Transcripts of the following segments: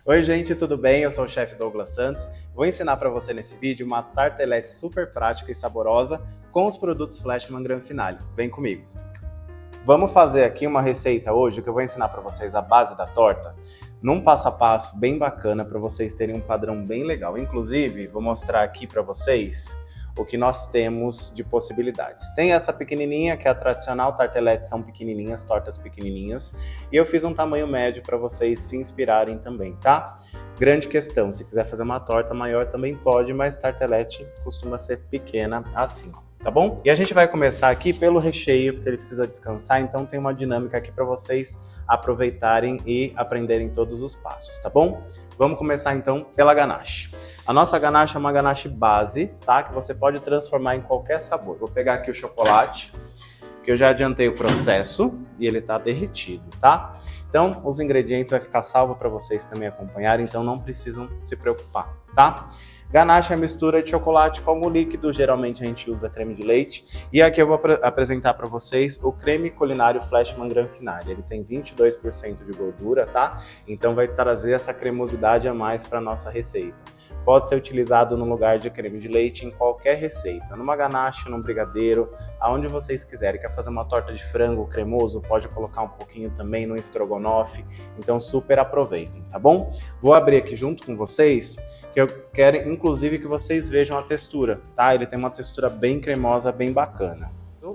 Oi gente, tudo bem? Eu sou o chefe Douglas Santos. Vou ensinar para você nesse vídeo uma tartelete super prática e saborosa com os produtos Flashman Gran Finale. Vem comigo! Vamos fazer aqui uma receita hoje que eu vou ensinar para vocês a base da torta num passo a passo bem bacana para vocês terem um padrão bem legal. Inclusive, vou mostrar aqui para vocês o que nós temos de possibilidades. Tem essa pequenininha, que é a tradicional, tarteletes são pequenininhas, tortas pequenininhas, e eu fiz um tamanho médio para vocês se inspirarem também, tá? Grande questão, se quiser fazer uma torta maior também pode, mas tartelete costuma ser pequena assim, tá bom? E a gente vai começar aqui pelo recheio, porque ele precisa descansar, então tem uma dinâmica aqui para vocês aproveitarem e aprenderem todos os passos, tá bom? Vamos começar então pela ganache. A nossa ganache é uma ganache base, tá? Que você pode transformar em qualquer sabor. Vou pegar aqui o chocolate, que eu já adiantei o processo e ele tá derretido, tá? Então, os ingredientes vai ficar salvo para vocês também acompanharem, então não precisam se preocupar, tá? Ganache é a mistura de chocolate com algo líquido, geralmente a gente usa creme de leite. E aqui eu vou apresentar para vocês o creme culinário Flashman Gran Finale. Ele tem 22% de gordura, tá? Então vai trazer essa cremosidade a mais para nossa receita. Pode ser utilizado no lugar de creme de leite em qualquer receita, numa ganache, num brigadeiro, aonde vocês quiserem. Quer fazer uma torta de frango cremoso, pode colocar um pouquinho também no estrogonofe, então super aproveitem, tá bom? Vou abrir aqui junto com vocês, que eu quero inclusive que vocês vejam a textura, tá? Ele tem uma textura bem cremosa, bem bacana.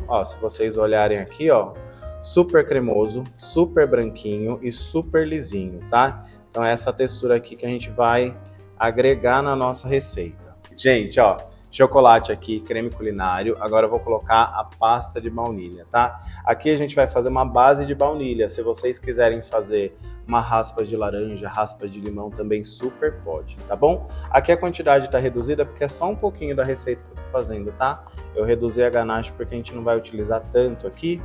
Ó, se vocês olharem aqui, ó, super cremoso, super branquinho e super lisinho, tá? Então é essa textura aqui que a gente vai agregar na nossa receita. Gente, ó, chocolate aqui, creme culinário. Agora eu vou colocar a pasta de baunilha, tá? Aqui a gente vai fazer uma base de baunilha. Se vocês quiserem fazer uma raspa de laranja, raspa de limão, também super pode, tá bom? Aqui a quantidade tá reduzida porque é só um pouquinho da receita que eu tô fazendo, tá? Eu reduzi a ganache porque a gente não vai utilizar tanto aqui.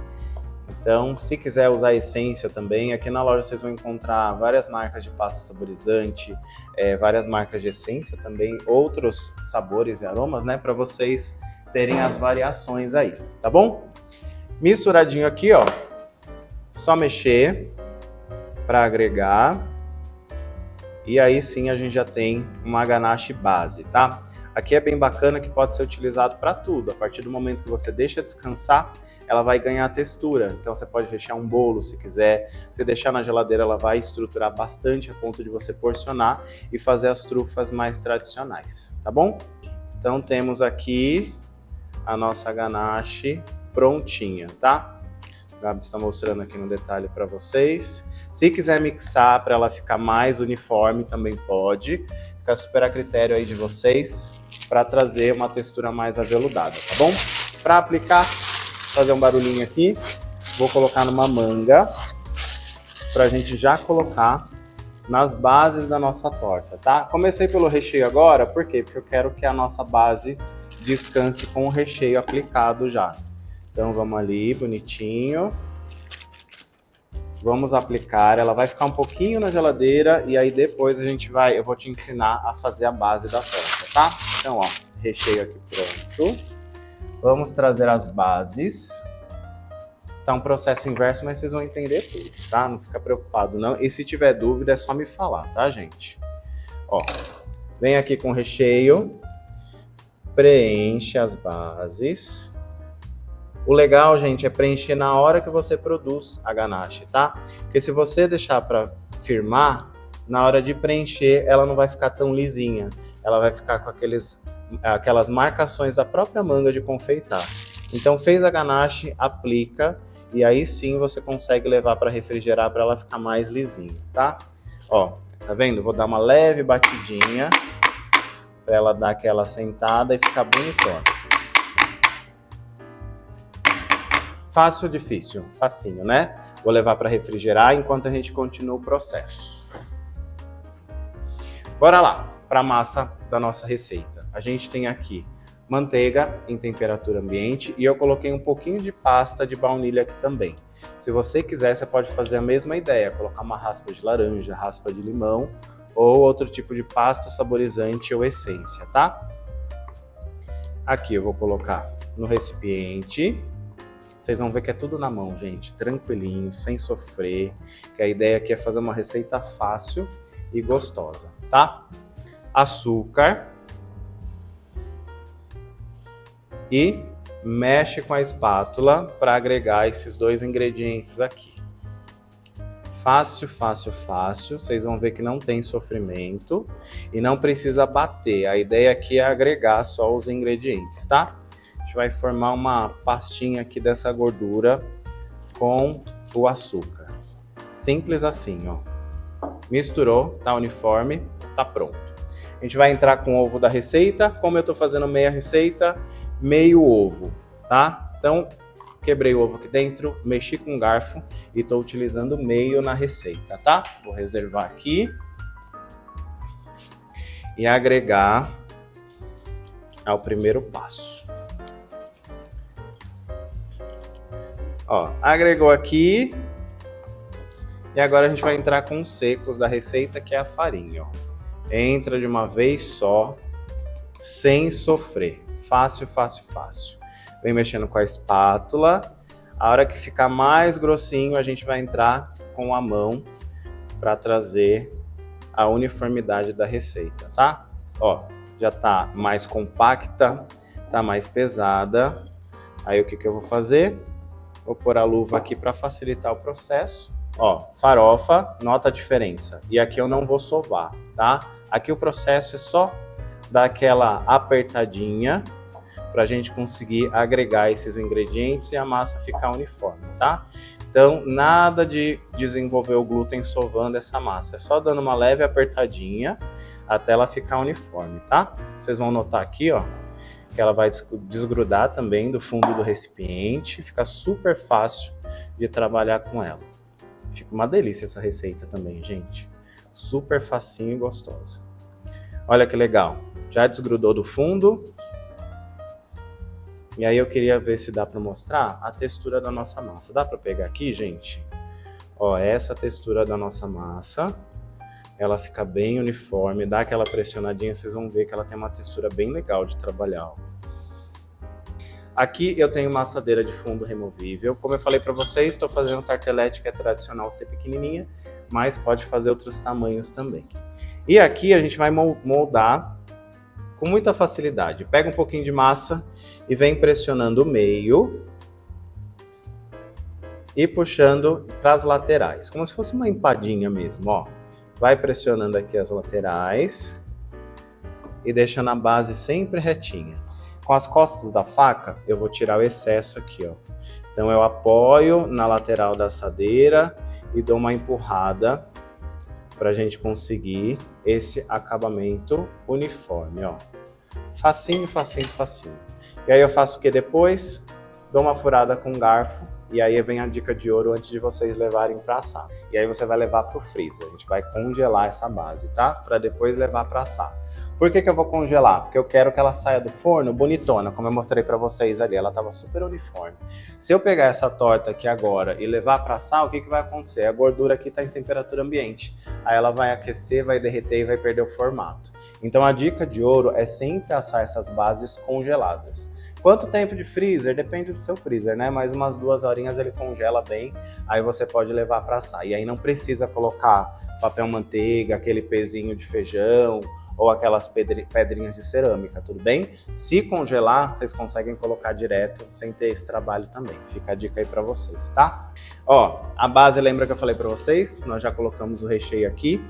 Então, se quiser usar essência também, aqui na loja vocês vão encontrar várias marcas de pasta saborizante, várias marcas de essência também, outros sabores e aromas, né, para vocês terem as variações aí, tá bom? Misturadinho aqui, ó, só mexer para agregar e aí sim a gente já tem uma ganache base, tá? Aqui é bem bacana que pode ser utilizado para tudo, a partir do momento que você deixa descansar, ela vai ganhar textura, então você pode rechear um bolo se quiser, se deixar na geladeira ela vai estruturar bastante a ponto de você porcionar e fazer as trufas mais tradicionais, tá bom? Então temos aqui a nossa ganache prontinha, tá? O Gabi está mostrando aqui no detalhe para vocês. Se quiser mixar para ela ficar mais uniforme também pode, fica super a critério aí de vocês para trazer uma textura mais aveludada, tá bom? Para aplicar, fazer um barulhinho aqui, vou colocar numa manga para a gente já colocar nas bases da nossa torta, tá? Comecei pelo recheio agora, por quê? Porque eu quero que a nossa base descanse com o recheio aplicado já. Então vamos ali, bonitinho. Vamos aplicar, ela vai ficar um pouquinho na geladeira e aí depois eu vou te ensinar a fazer a base da torta, tá? Então, ó, recheio aqui pronto. Vamos trazer as bases. Tá um processo inverso, mas vocês vão entender tudo, tá? Não fica preocupado não. E se tiver dúvida é só me falar, tá, gente? Ó, vem aqui com o recheio. Preenche as bases. O legal, gente, é preencher na hora que você produz a ganache, tá? Porque se você deixar para firmar, na hora de preencher, ela não vai ficar tão lisinha. Ela vai ficar com aquelas marcações da própria manga de confeitar. Então fez a ganache, aplica e aí sim você consegue levar para refrigerar para ela ficar mais lisinha, tá? Ó, tá vendo? Vou dar uma leve batidinha para ela dar aquela sentada e ficar bonitona. Fácil ou difícil? Facinho, né? Vou levar para refrigerar enquanto a gente continua o processo. Bora lá, para a massa da nossa receita. A gente tem aqui manteiga em temperatura ambiente e eu coloquei um pouquinho de pasta de baunilha aqui também. Se você quiser, você pode fazer a mesma ideia, colocar uma raspa de laranja, raspa de limão ou outro tipo de pasta saborizante ou essência, tá? Aqui eu vou colocar no recipiente. Vocês vão ver que é tudo na mão, gente, tranquilinho, sem sofrer, que a ideia aqui é fazer uma receita fácil e gostosa, tá? Açúcar. E mexe com a espátula para agregar esses dois ingredientes aqui. Fácil, fácil, fácil. Vocês vão ver que não tem sofrimento e não precisa bater. A ideia aqui é agregar só os ingredientes, tá? A gente vai formar uma pastinha aqui dessa gordura com o açúcar. Simples assim, ó. Misturou, tá uniforme, tá pronto. A gente vai entrar com o ovo da receita. Como eu tô fazendo meia receita, meio ovo, tá? Então, quebrei o ovo aqui dentro, mexi com o garfo e tô utilizando meio na receita, tá? Vou reservar aqui e agregar ao primeiro passo. Ó, agregou aqui e agora a gente vai entrar com os secos da receita, que é a farinha, ó. Entra de uma vez só, sem sofrer. Fácil, fácil, fácil. Vem mexendo com a espátula. A hora que ficar mais grossinho, a gente vai entrar com a mão para trazer a uniformidade da receita, tá? Ó, já tá mais compacta, tá mais pesada. Aí o que eu vou fazer? Vou pôr a luva aqui para facilitar o processo. Ó, farofa, nota a diferença. E aqui eu não vou sovar, tá? Aqui o processo é só dar aquela apertadinha para a gente conseguir agregar esses ingredientes e a massa ficar uniforme, tá? Então, nada de desenvolver o glúten sovando essa massa. É só dando uma leve apertadinha até ela ficar uniforme, tá? Vocês vão notar aqui, ó, que ela vai desgrudar também do fundo do recipiente. Fica super fácil de trabalhar com ela. Fica uma delícia essa receita também, gente. Super facinho e gostosa. Olha que legal. Já desgrudou do fundo. E aí eu queria ver se dá para mostrar a textura da nossa massa. Dá para pegar aqui, gente? Ó, essa textura da nossa massa. Ela fica bem uniforme, dá aquela pressionadinha, vocês vão ver que ela tem uma textura bem legal de trabalhar, ó. Aqui eu tenho uma assadeira de fundo removível. Como eu falei para vocês, estou fazendo tartelete, que é tradicional ser pequenininha, mas pode fazer outros tamanhos também. E aqui a gente vai moldar com muita facilidade. Pega um pouquinho de massa e vem pressionando o meio e puxando para as laterais, como se fosse uma empadinha mesmo, ó. Vai pressionando aqui as laterais e deixando a base sempre retinha. Com as costas da faca, eu vou tirar o excesso aqui, ó. Então eu apoio na lateral da assadeira e dou uma empurrada para a gente conseguir esse acabamento uniforme, ó. Facinho, facinho, facinho. E aí eu faço o que depois? Dou uma furada com o garfo. E aí vem a dica de ouro antes de vocês levarem para assar. E aí você vai levar para o freezer. A gente vai congelar essa base, tá? Para depois levar para assar. Por que eu vou congelar? Porque eu quero que ela saia do forno bonitona, como eu mostrei para vocês ali. Ela estava super uniforme. Se eu pegar essa torta aqui agora e levar para assar, o que vai acontecer? A gordura aqui está em temperatura ambiente. Aí ela vai aquecer, vai derreter e vai perder o formato. Então a dica de ouro é sempre assar essas bases congeladas. Quanto tempo de freezer? Depende do seu freezer, né? Mas umas 2 horinhas ele congela bem, aí você pode levar para assar. E aí não precisa colocar papel manteiga, aquele pezinho de feijão ou aquelas pedrinhas de cerâmica, tudo bem? Se congelar, vocês conseguem colocar direto sem ter esse trabalho também. Fica a dica aí para vocês, tá? Ó, a base, lembra que eu falei para vocês? Nós já colocamos o recheio aqui.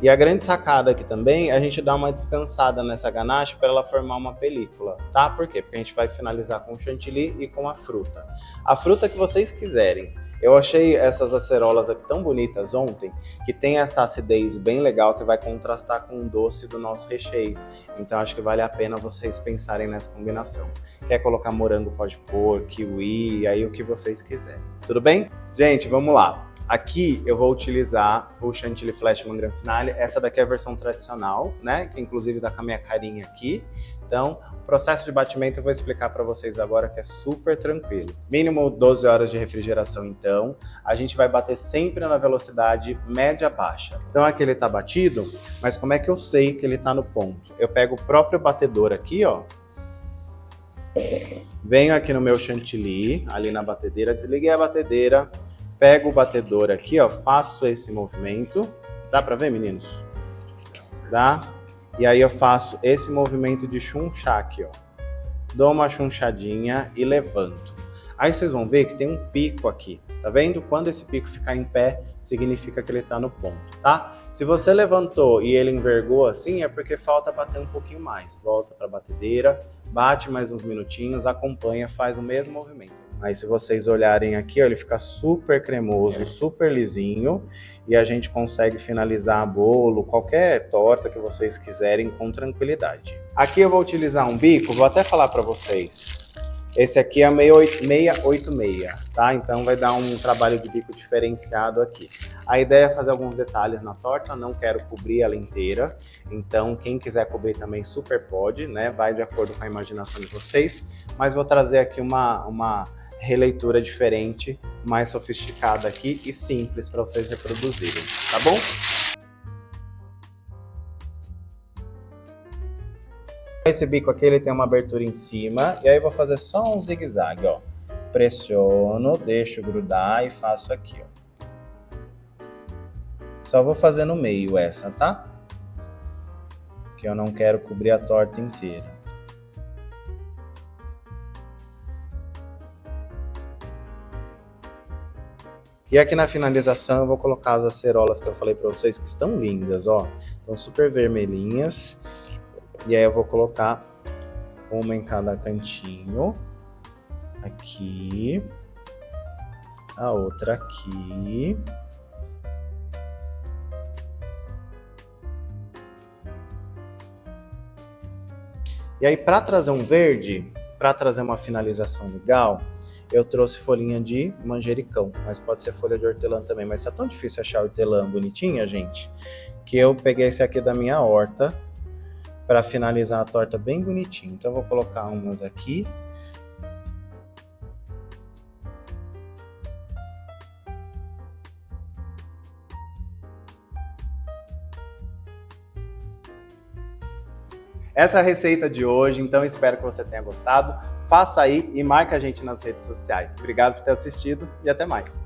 E a grande sacada aqui também é a gente dar uma descansada nessa ganache para ela formar uma película, tá? Por quê? Porque a gente vai finalizar com o chantilly e com a fruta. A fruta que vocês quiserem. Eu achei essas acerolas aqui tão bonitas ontem, que tem essa acidez bem legal que vai contrastar com o doce do nosso recheio. Então acho que vale a pena vocês pensarem nessa combinação. Quer colocar morango, pode pôr, kiwi, aí o que vocês quiserem. Tudo bem? Gente, vamos lá. Aqui eu vou utilizar o Chantilly Flashman Grand Finale. Essa daqui é a versão tradicional, né? Que inclusive tá com a minha carinha aqui. Então, o processo de batimento eu vou explicar para vocês agora, que é super tranquilo. Mínimo 12 horas de refrigeração, então. A gente vai bater sempre na velocidade média-baixa. Então aqui ele tá batido, mas como é que eu sei que ele tá no ponto? Eu pego o próprio batedor aqui, ó. Venho aqui no meu chantilly, ali na batedeira, desliguei a batedeira. Pego o batedor aqui, ó, faço esse movimento. Dá pra ver, meninos? tá? E aí eu faço esse movimento de chunchar aqui, ó. Dou uma chunchadinha e levanto. Aí vocês vão ver que tem um pico aqui, tá vendo? Quando esse pico ficar em pé, significa que ele tá no ponto, tá? Se você levantou e ele envergou assim, é porque falta bater um pouquinho mais. Volta pra batedeira, bate mais uns minutinhos, acompanha, faz o mesmo movimento. Aí se vocês olharem aqui, ó, ele fica super cremoso, super lisinho, e a gente consegue finalizar bolo, qualquer torta que vocês quiserem com tranquilidade. Aqui eu vou utilizar um bico, vou até falar para vocês. Esse aqui é 686, tá? Então vai dar um trabalho de bico diferenciado aqui. A ideia é fazer alguns detalhes na torta, não quero cobrir ela inteira. Então quem quiser cobrir também super pode, né? Vai de acordo com a imaginação de vocês. Mas vou trazer aqui uma releitura diferente, mais sofisticada aqui e simples para vocês reproduzirem, tá bom? Esse bico aqui ele tem uma abertura em cima e aí eu vou fazer só um zigue-zague, ó. Pressiono, deixo grudar e faço aqui, ó. Só vou fazer no meio essa, tá? Porque eu não quero cobrir a torta inteira. E aqui na finalização eu vou colocar as acerolas que eu falei para vocês, que estão lindas, ó. Estão super vermelhinhas. E aí eu vou colocar uma em cada cantinho. Aqui. A outra aqui. E aí para trazer um verde, para trazer uma finalização legal, eu trouxe folhinha de manjericão, mas pode ser folha de hortelã também. Mas tá tão difícil achar hortelã bonitinha, gente, que eu peguei esse aqui da minha horta para finalizar a torta bem bonitinho. Então eu vou colocar umas aqui. Essa é a receita de hoje, então espero que você tenha gostado. Faça aí e marque a gente nas redes sociais. Obrigado por ter assistido e até mais.